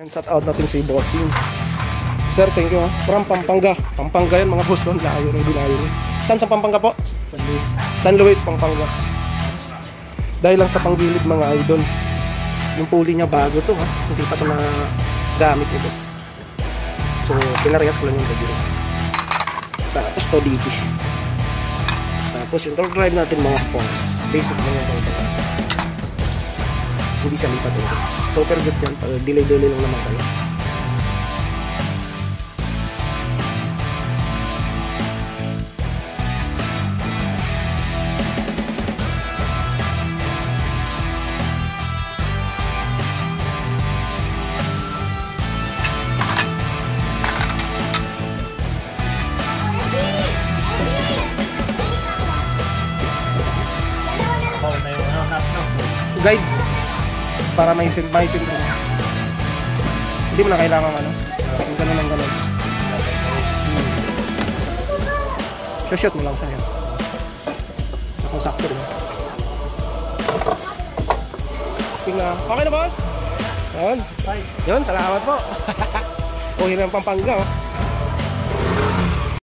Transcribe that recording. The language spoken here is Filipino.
Shout out natin si Bossing. Sir, thank you ha. From Pampanga. Pampanga yan mga boss. Layo rin, dilayo rin. Saan sa Pampanga po? San Luis. San Luis, Pampanga. Dahil lang sa panggilid mga idol. Yung pulley niya bago to ha. Hindi pa ito na gamit ito. So, pinarehas ko lang yung sa biro. Tapos to DP. Tapos yung torque drive natin mga force. Basic na yung torque drive. Hindi siya lipat ito. Super good yan. Delay-delay lang naman kayo. Guide para may syndrome. Hindi mo na kailangan ano yung ganun ang ganun. Shoot mo lang siya yan. Akong sakto rin. Spin na. Okay na boss? Yun. Yun, salamat po. Uwi ng Pampanga oh.